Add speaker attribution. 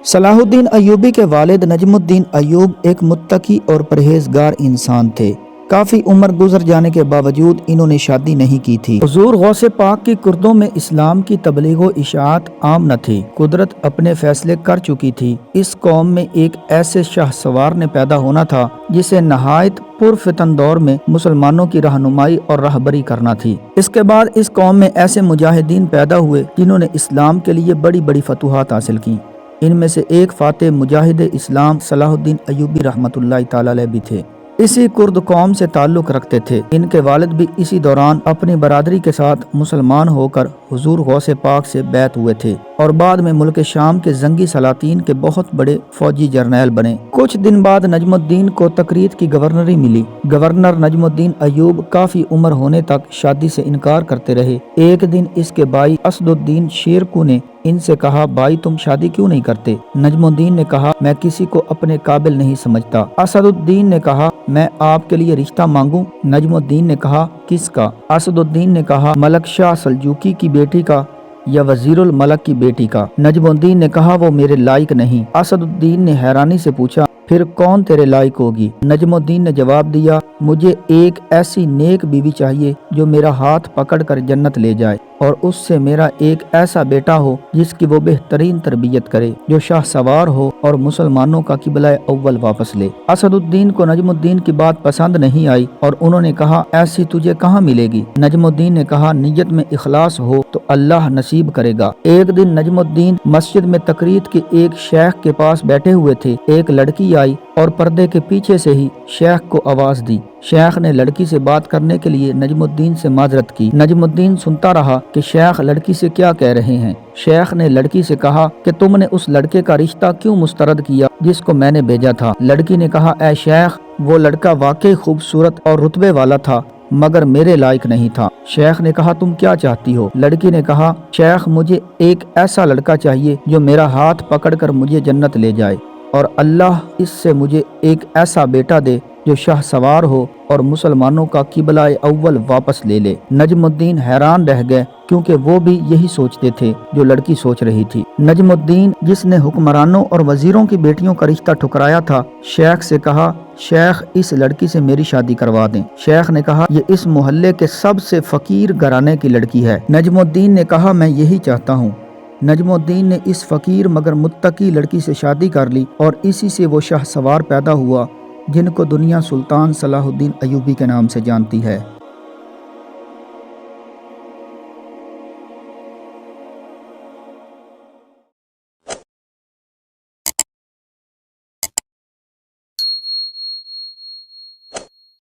Speaker 1: صلاح الدین ایوبی کے والد نجم الدین ایوب ایک متقی اور پرہیزگار انسان تھے۔ کافی عمر گزر جانے کے باوجود انہوں نے شادی نہیں کی تھی۔ حضور غوث پاک کی کردوں میں اسلام کی تبلیغ و اشاعت عام نہ تھی۔ قدرت اپنے فیصلے کر چکی تھی۔ اس قوم میں ایک ایسے شاہ سوار نے پیدا ہونا تھا جسے نہایت پرفتن دور میں مسلمانوں کی رہنمائی اور رہبری کرنا تھی۔ اس کے بعد اس قوم میں ایسے مجاہدین پیدا ہوئے جنہوں نے اسلام کے لیے بڑی بڑی فتوحات حاصل کی۔ ان میں سے ایک فاتح مجاہد اسلام صلاح الدین ایوبی رحمۃ اللہ تعالی علیہ بھی تھے۔ اسی کرد قوم سے تعلق رکھتے تھے۔ ان کے والد بھی اسی دوران اپنی برادری کے ساتھ مسلمان ہو کر حضور غوث پاک سے بیعت ہوئے تھے اور بعد میں ملک شام کے زنگی سلاطین کے بہت بڑے فوجی جرنیل بنے۔ کچھ دن بعد نجم الدین کو تقرید کی گورنری ملی۔ گورنر نجم الدین ایوب کافی عمر ہونے تک شادی سے انکار کرتے رہے۔ ایک دن اس کے بھائی اسد الدین شیرکو نے ان سے کہا، بھائی تم شادی کیوں نہیں کرتے؟ نجم الدین نے کہا، میں کسی کو اپنے قابل نہیں سمجھتا۔ اسد الدین نے کہا، میں آپ کے لیے رشتہ مانگوں؟ نجم الدین نے کہا، کس کا؟ اسد الدین نے کہا، ملک شاہ سلجوقی کی بیٹی کا یا وزیر الملک کی بیٹی کا۔ نجم الدین نے کہا، وہ میرے لائق نہیں۔ اسد الدین نے حیرانی سے پوچھا، پھر کون تیرے لائق ہوگی؟ نجم الدین نے جواب دیا، مجھے ایک ایسی نیک بیوی چاہیے جو میرا ہاتھ پکڑ کر جنت لے جائے اور اس سے میرا ایک ایسا بیٹا ہو جس کی وہ بہترین تربیت کرے، جو شاہ سوار ہو اور مسلمانوں کا قبلہ اول واپس لے۔ اسد الدین کو نجم الدین کی بات پسند نہیں آئی اور انہوں نے کہا، ایسی تجھے کہاں ملے گی؟ نجم الدین نے کہا، نیت میں اخلاص ہو تو اللہ نصیب کرے گا۔ ایک دن نجم الدین مسجد میں تقرید کے ایک شیخ کے پاس بیٹھے ہوئے تھے۔ ایک لڑکی آئی اور پردے کے پیچھے سے ہی شیخ کو آواز دی۔ شیخ نے لڑکی سے بات کرنے کے لیے نجم الدین سے معذرت کی۔ نجم الدین سنتا رہا کہ شیخ لڑکی سے کیا کہہ رہے ہیں۔ شیخ نے لڑکی سے کہا کہ تم نے اس لڑکے کا رشتہ کیوں مسترد کیا جس کو میں نے بھیجا تھا؟ لڑکی نے کہا، اے شیخ، وہ لڑکا واقعی خوبصورت اور رتبے والا تھا مگر میرے لائق نہیں تھا۔ شیخ نے کہا، تم کیا چاہتی ہو؟ لڑکی نے کہا، شیخ، مجھے ایک ایسا لڑکا چاہیے جو میرا ہاتھ پکڑ کر مجھے جنت لے جائے اور اللہ اس سے مجھے ایک ایسا بیٹا دے جو شاہ سوار ہو اور مسلمانوں کا قبلہ اول واپس لے لے۔ نجم الدین حیران رہ گئے کیونکہ وہ بھی یہی سوچتے تھے جو لڑکی سوچ رہی تھی۔ نجم الدین، جس نے حکمرانوں اور وزیروں کی بیٹیوں کا رشتہ ٹھکرایا تھا، شیخ سے کہا، شیخ، اس لڑکی سے میری شادی کروا دیں۔ شیخ نے کہا، یہ اس محلے کے سب سے فقیر گھرانے کی لڑکی ہے۔ نجم الدین نے کہا، میں یہی چاہتا ہوں۔ نجم الدین نے اس فقیر مگر متقی لڑکی سے شادی کر لی اور اسی سے وہ شاہ سوار پیدا ہوا جن کو دنیا سلطان صلاح الدین ایوبی کے نام سے جانتی ہے۔